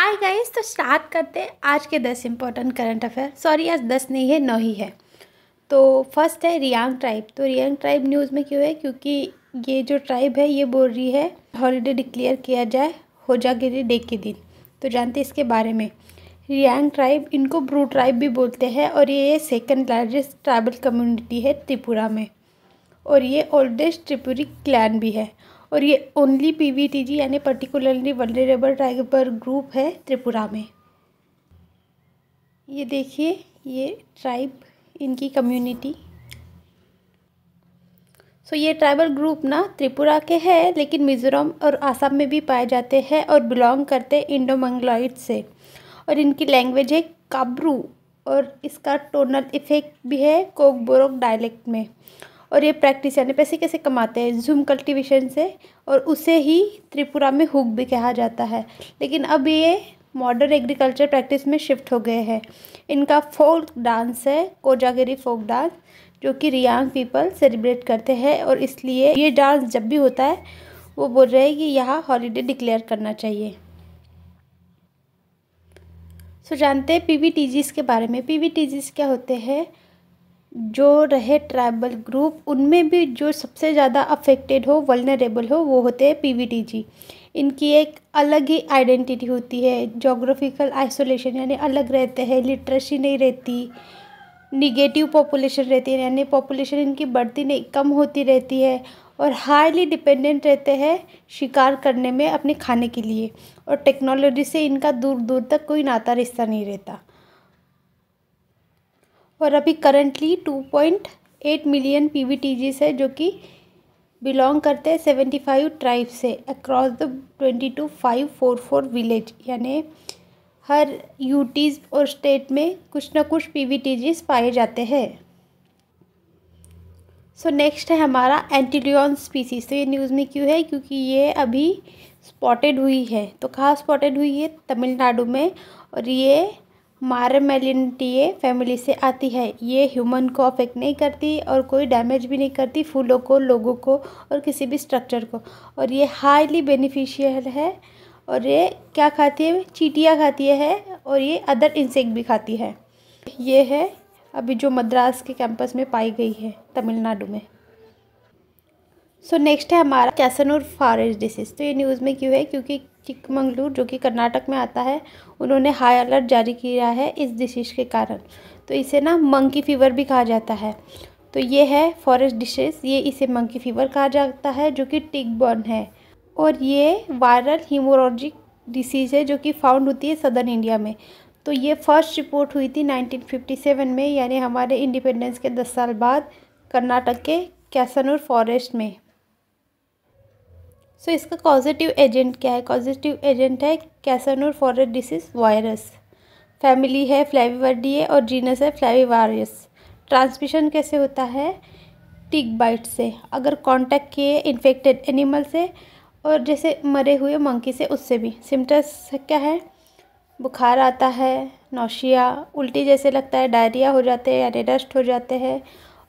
Hi guys, तो start करते हैं आज के 10 इम्पोर्टेंट करंट अफेयर। सॉरी, आज 10 नहीं है, 9 ही है। तो फर्स्ट है रियांग ट्राइब। तो रियांग ट्राइब न्यूज़ में क्यों है? क्योंकि ये जो ट्राइब है ये बोल रही है हॉलीडे डिक्लेयर किया जाए होजागिरी डे के दिन। तो जानते हैं इसके बारे में। रियांग ट्राइब, इनको ब्रू ट्राइब भी बोलते हैं और ये सेकंड लार्जेस्ट ट्राइबल कम्युनिटी है त्रिपुरा में, और ये ओल्डेस्ट त्रिपुरी क्लैन भी है, और ये ओनली पीवीटीजी यानी पर्टिकुलरली वल्नरेबल ट्राइबल ग्रुप है त्रिपुरा में। ये देखिए, ये ट्राइब, इनकी कम्युनिटी। सो ये ट्राइबल ग्रुप ना त्रिपुरा के हैं, लेकिन मिज़ोरम और आसाम में भी पाए जाते हैं और बिलोंग करते हैं इंडो मंगलोइड से। और इनकी लैंग्वेज है काब्रू, और इसका टोनल इफेक्ट भी है कोकबोरोक डायलेक्ट में। और ये प्रैक्टिस यानी पैसे कैसे कमाते हैं? जूम कल्टीवेशन से, और उसे ही त्रिपुरा में हुक भी कहा जाता है। लेकिन अब ये मॉडर्न एग्रीकल्चर प्रैक्टिस में शिफ्ट हो गए हैं। इनका फोक डांस है कोजागिरी फोक डांस, जो कि रियांग पीपल सेलिब्रेट करते हैं, और इसलिए ये डांस जब भी होता है वो बोल रहे हैं कि यहाँ हॉलीडे डिक्लेयर करना चाहिए। सो जानते हैं पीवीटीजीज़ के बारे में। पीवीटीजीज़ क्या होते हैं? जो रहे ट्राइबल ग्रुप, उनमें भी जो सबसे ज़्यादा अफेक्टेड हो, वल्नरेबल हो, वो होते हैं पीवीटीजी। इनकी एक अलग ही आइडेंटिटी होती है, जोग्राफिकल आइसोलेशन यानी अलग रहते हैं, लिटरेसी नहीं रहती, निगेटिव पॉपुलेशन रहती है यानी पॉपुलेशन इनकी बढ़ती नहीं कम होती रहती है, और हाईली डिपेंडेंट रहते हैं शिकार करने में अपने खाने के लिए, और टेक्नोलॉजी से इनका दूर दूर तक कोई नाता रिश्ता नहीं रहता। और अभी करंटली 2.8 मिलियन पीवीटीजीज़ है, जो कि बिलोंग करते हैं 75 ट्राइब से अक्रॉस द 22544 विलेज, यानी हर यूटीज़ और स्टेट में कुछ ना कुछ पीवीटीजीज़ पाए जाते हैं। सो नेक्स्ट है हमारा एंटीलियन स्पीसीज। तो ये न्यूज़ में क्यों है? क्योंकि ये अभी स्पॉटेड हुई है। तो कहाँ स्पॉटेड हुई है? तमिलनाडु में, और ये मारमेलिनटिए फैमिली से आती है। ये ह्यूमन को अफेक्ट नहीं करती और कोई डैमेज भी नहीं करती फूलों को, लोगों को और किसी भी स्ट्रक्चर को, और ये हाईली बेनिफिशियल है। और ये क्या खाती है? चींटियाँ खाती है, और ये अदर इंसेक्ट भी खाती है। ये है अभी जो मद्रास के कैंपस में पाई गई है तमिलनाडु में। सो नेक्स्ट है हमारा कैसनूर फॉरेस्ट डिसीज़। तो ये न्यूज़ में क्यों है? क्योंकि चिकमंगलूर, जो कि कर्नाटक में आता है, उन्होंने हाई अलर्ट जारी किया है इस डिसीज़ के कारण। तो इसे ना मंकी फीवर भी कहा जाता है। तो ये है फॉरेस्ट डिसीज़, ये इसे मंकी फीवर कहा जाता है, जो कि टिक बर्न है, और ये वायरल हीमोरैजिक डिसीज़ है जो कि फाउंड होती है सदर्न इंडिया में। तो ये फर्स्ट रिपोर्ट हुई थी 1957 में, यानी हमारे इंडिपेंडेंस के 10 साल बाद, कर्नाटक के कैसनूर फॉरेस्ट में। सो इसका कॉजेटिव एजेंट क्या है? कॉजेटिव एजेंट है कैसनूर फॉरेस्ट डिसीज़ वायरस। फैमिली है फ्लेविवर्डिए और जीनस है फ्लेविवारियस। ट्रांसमिशन कैसे होता है? टिक बाइट से, अगर कांटेक्ट किए इन्फेक्टेड एनिमल से, और जैसे मरे हुए मंकी से, उससे भी। सिम्टम्स क्या है? बुखार आता है, नौशिया, उल्टी जैसे लगता है, डायरिया हो जाते हैं यानी डस्ट हो जाते हैं,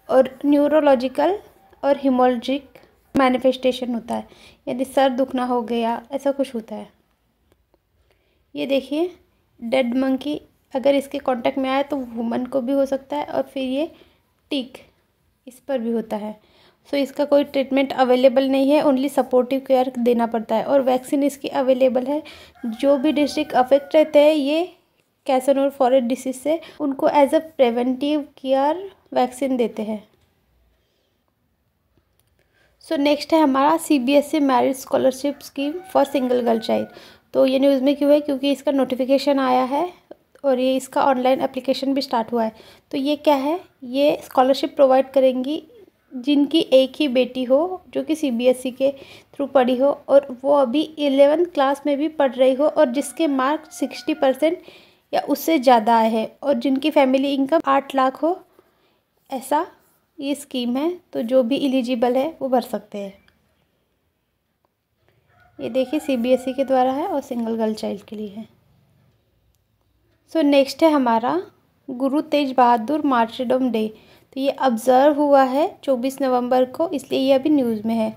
और न्यूरोलॉजिकल और हिमोलॉजिक मैनिफेस्टेशन होता है, यानी सर दुखना हो गया, ऐसा कुछ होता है। ये देखिए, डेड मंकी अगर इसके कांटेक्ट में आए तो ह्यूमन को भी हो सकता है, और फिर ये टिक इस पर भी होता है। सो इसका कोई ट्रीटमेंट अवेलेबल नहीं है, ओनली सपोर्टिव केयर देना पड़ता है, और वैक्सीन इसकी अवेलेबल है। जो भी डिस्ट्रिक्ट अफेक्ट रहते हैं ये कैसनूर फॉरेस्ट डिसीज से, उनको as a preventive care vaccine देते हैं। सो नेक्स्ट है हमारा CBSE marriage scholarship scheme for single girl child. तो ये न्यूज़ में क्यों है? क्योंकि इसका नोटिफिकेशन आया है, और ये इसका ऑनलाइन एप्लीकेशन भी स्टार्ट हुआ है। तो ये क्या है? ये स्कॉलरशिप प्रोवाइड करेंगी जिनकी एक ही बेटी हो, जो कि सीबीएसई के थ्रू पढ़ी हो, और वो अभी 11th क्लास में भी पढ़ रही हो, और जिसके मार्क 60% या उससे ज़्यादा आए हैं, और जिनकी फैमिली इनकम 8 लाख हो, ऐसा ये स्कीम है। तो जो भी एलिजिबल है वो भर सकते हैं। ये देखिए, सीबीएसई के द्वारा है और सिंगल गर्ल चाइल्ड के लिए है। सो नेक्स्ट है हमारा गुरु तेज बहादुर मार्टरडम डे। तो ये ऑब्ज़र्व हुआ है 24 नवंबर को, इसलिए ये अभी न्यूज़ में है।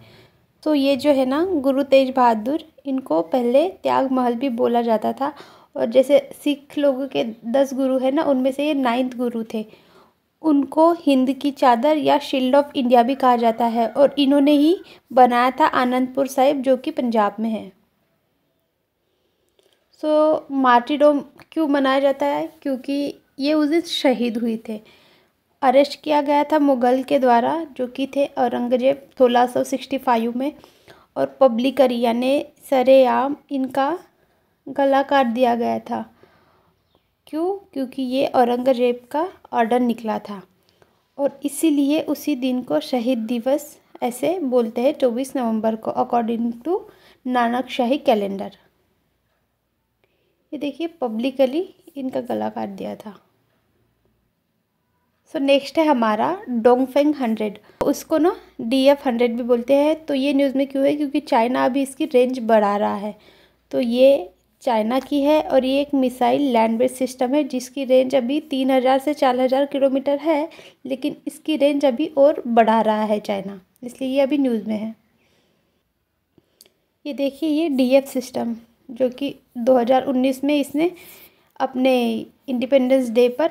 तो ये जो है ना, गुरु तेज बहादुर, इनको पहले त्याग महल भी बोला जाता था, और जैसे सिख लोगों के 10 गुरु है ना, उनमें से ये 9th गुरु थे। उनको हिंद की चादर या शील्ड ऑफ इंडिया भी कहा जाता है और इन्होंने ही बनाया था आनंदपुर साहिब, जो कि पंजाब में है। सो मार्टीडोम क्यों मनाया जाता है? क्योंकि ये उस दिन शहीद हुए थे। अरेस्ट किया गया था मुग़ल के द्वारा, जो कि थे औरंगजेब 1665 में, और पब्लिकली यानी सरेआम इनका गला काट दिया गया था। क्यों? क्योंकि ये औरंगजेब का ऑर्डर निकला था और इसीलिए उसी दिन को शहीद दिवस ऐसे बोलते हैं, 24 नवंबर को, according to Nanak Shahi calendar. ये देखिए, पब्लिकली इनका गला काट दिया था। सो नेक्स्ट है हमारा डोंगफेंग 100। उसको ना DF-100 भी बोलते हैं। तो ये न्यूज़ में क्यों है? क्योंकि चाइना अभी इसकी रेंज बढ़ा रहा है। तो ये चाइना की है और ये एक मिसाइल लैंड बेस्ड सिस्टम है जिसकी रेंज अभी 3000 से 4000 किलोमीटर है, लेकिन इसकी रेंज अभी और बढ़ा रहा है चाइना, इसलिए ये अभी न्यूज़ में है। ये देखिए, ये DF सिस्टम जो कि 2019 में इसने अपने इंडिपेंडेंस डे पर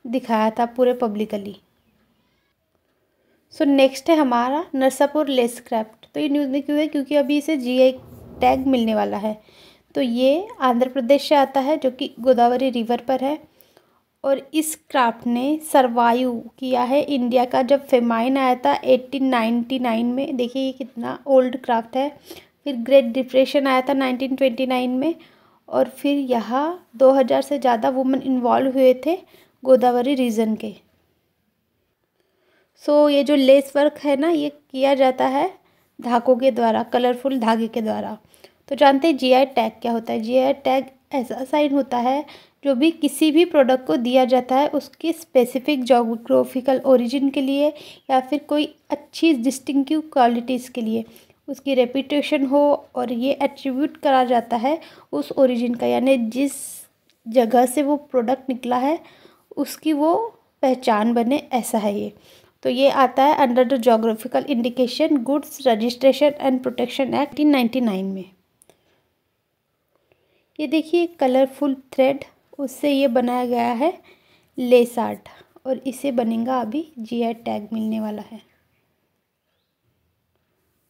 दिखाया था पूरे पब्लिकली। सो नेक्स्ट है हमारा नरसापुर लेस क्राफ्ट। तो ये न्यूज़ में क्यों है? क्योंकि अभी इसे GI टैग मिलने वाला है। तो ये आंध्र प्रदेश से आता है, जो कि गोदावरी रिवर पर है, और इस क्राफ्ट ने सर्वाइव किया है इंडिया का जब फेमाइन आया था 1899 में। देखिए ये कितना ओल्ड क्राफ्ट है। फिर ग्रेट डिप्रेशन आया था 1929 में, और फिर यहाँ 2000 से ज़्यादा वुमेन इन्वॉल्व हुए थे गोदावरी रीजन के। सो ये जो लेस वर्क है ना, ये किया जाता है धागों के द्वारा, कलरफुल धागे के द्वारा। तो जानते हैं GI टैग क्या होता है? GI टैग ऐसा साइन होता है जो भी किसी भी प्रोडक्ट को दिया जाता है उसकी स्पेसिफिक जोग्राफिकल ओरिजिन के लिए या फिर कोई अच्छी डिस्टिंक्टिव क्वालिटीज़ के लिए, उसकी रेपुटेशन हो, और ये एट्रीब्यूट करा जाता है उस ओरिजिन का, यानी जिस जगह से वो प्रोडक्ट निकला है उसकी वो पहचान बने, ऐसा है ये। तो ये आता है under the geographical indication goods registration and protection act 1999 में। ये देखिए कलरफुल थ्रेड, उससे ये बनाया गया है लेस आर्ट, और इसे बनेगा अभी GI टैग मिलने वाला है।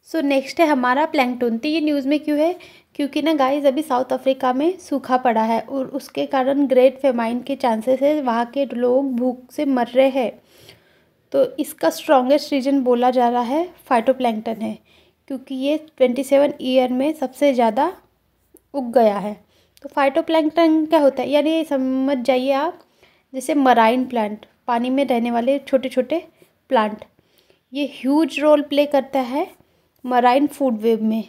सो नेक्स्ट है हमारा प्लैंकटन। तो ये न्यूज़ में क्यों है? क्योंकि ना गाइस अभी साउथ अफ्रीका में सूखा पड़ा है और उसके कारण ग्रेट फेमाइन के चांसेस है, वहाँ के लोग भूख से मर रहे हैं। तो इसका स्ट्रॉन्गेस्ट रीजन बोला जा रहा है फाइटोप्लैंक्टन है, क्योंकि ये 27 ईयर में सबसे ज़्यादा उग गया है। तो फाइटोप्लैंक्टन क्या होता है? यानी समझ जाइए आप, जैसे मराइन प्लांट, पानी में रहने वाले छोटे छोटे प्लांट, ये ह्यूज रोल प्ले करता है मराइन फूड वेब में।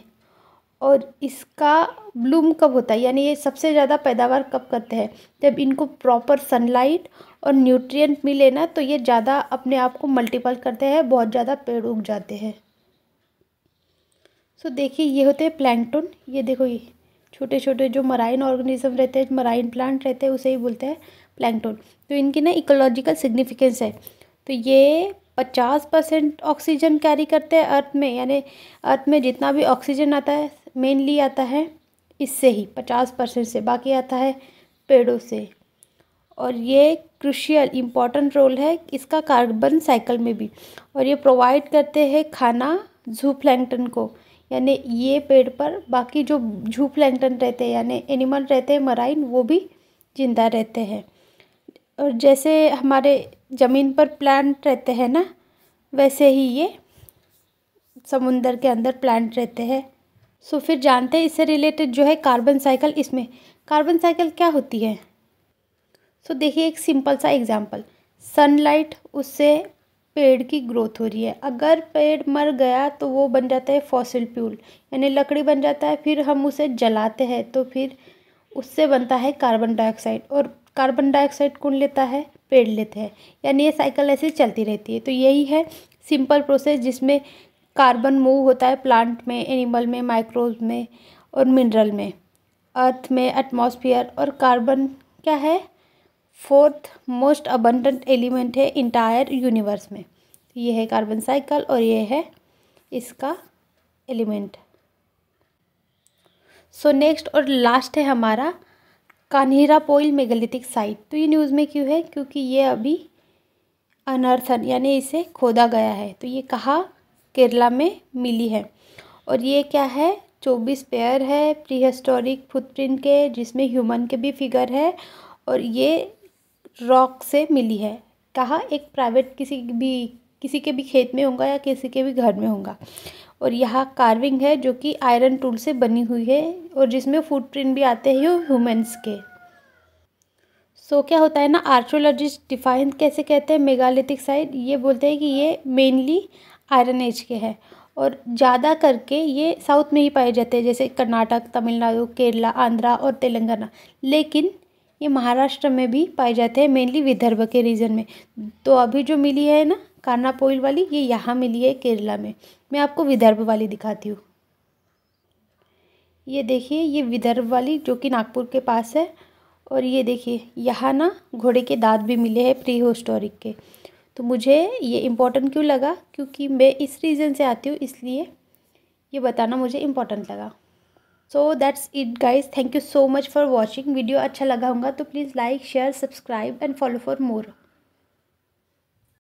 और इसका ब्लूम कब होता है, यानी ये सबसे ज़्यादा पैदावार कब करते हैं? जब इनको प्रॉपर सनलाइट और न्यूट्रिएंट मिले ना, तो ये ज़्यादा अपने आप को मल्टीपल करते हैं, बहुत ज़्यादा पेड़ उग जाते हैं। सो देखिए, ये होते हैं प्लैंकटन। ये देखो, ये छोटे छोटे जो मराइन ऑर्गेनिज्म रहते हैं, मराइन प्लांट रहते हैं, उसे ही बोलते हैं प्लैंकटन। तो इनकी ना इकोलॉजिकल सिग्निफिकेंस है। तो ये 50% ऑक्सीजन कैरी करते हैं अर्थ में, यानी अर्थ में जितना भी ऑक्सीजन आता है मेनली आता है इससे ही 50% से, बाकी आता है पेड़ों से। और ये क्रूशियल इम्पॉर्टेंट रोल है इसका कार्बन साइकिल में भी, और ये प्रोवाइड करते हैं खाना ज़ूप्लैंक्टन को, यानी ये पेड़ पर बाकी जो ज़ूप्लैंक्टन रहते हैं यानी एनिमल रहते हैं मराइन, वो भी जिंदा रहते हैं। और जैसे हमारे ज़मीन पर प्लांट रहते हैं ना, वैसे ही ये समुंदर के अंदर प्लांट रहते हैं। सो फिर जानते हैं इससे रिलेटेड जो है कार्बन साइकिल। इसमें कार्बन साइकिल क्या होती है? सो देखिए, एक सिंपल सा एग्जांपल, सनलाइट, उससे पेड़ की ग्रोथ हो रही है। अगर पेड़ मर गया तो वो बन जाता है फॉसिल फ्यूल, यानी लकड़ी बन जाता है। फिर हम उसे जलाते हैं तो फिर उससे बनता है कार्बन डाइऑक्साइड, और कार्बन डाइऑक्साइड कौन लेता है? पेड़ लेते हैं। यानी ये साइकिल ऐसे चलती रहती है। तो यही है सिंपल प्रोसेस जिसमें कार्बन मूव होता है प्लांट में, एनिमल में, माइक्रोब्स में और मिनरल में, अर्थ में, एटमॉस्फेयर। और कार्बन क्या है? 4th मोस्ट अबंडेंट एलिमेंट है इंटायर यूनिवर्स में। ये है कार्बन साइकिल और ये है इसका एलिमेंट। सो नेक्स्ट और लास्ट है हमारा कान्हिरापोइल मेगालिथिक साइट। तो ये न्यूज़ में क्यों है? क्योंकि ये अभी अनर्थन यानी इसे खोदा गया है। तो ये कहाँ? केरला में मिली है। और ये क्या है? 24 पेयर है प्री हिस्टोरिक फुटप्रिंट के, जिसमें ह्यूमन के भी फिगर है। और ये रॉक से मिली है। कहाँ? एक प्राइवेट किसी के भी खेत में होगा या किसी के भी घर में होगा। और यहाँ कार्विंग है जो कि आयरन टूल से बनी हुई है, और जिसमें फुटप्रिंट भी आते हैं ह्यूमंस के। सो क्या होता है ना, आर्कियोलॉजिस्ट डिफाइन कैसे कहते हैं मेगालिथिक साइट? ये बोलते हैं कि ये मेनली आयरन एज के हैं, और ज़्यादा करके ये साउथ में ही पाए जाते हैं, जैसे कर्नाटक, तमिलनाडु, केरला, आंध्रा और तेलंगाना। लेकिन ये महाराष्ट्र में भी पाए जाते हैं, मेनली विदर्भ के रीजन में। तो अभी जो मिली है ना कान्हापोइल वाली, ये यहाँ मिली है केरला में। मैं आपको विदर्भ वाली दिखाती हूँ। ये देखिए, ये विदर्भ वाली जो कि नागपुर के पास है। और ये देखिए, यहाँ ना घोड़े के दांत भी मिले हैं प्री हिस्टोरिक के। तो मुझे ये इम्पोर्टेंट क्यों लगा? क्योंकि मैं इस रीज़न से आती हूँ, इसलिए ये बताना मुझे इम्पोर्टेंट लगा। So that's it guys, thank you so much for watching. Video अच्छा लगा होगा तो please like, share, subscribe and follow for more.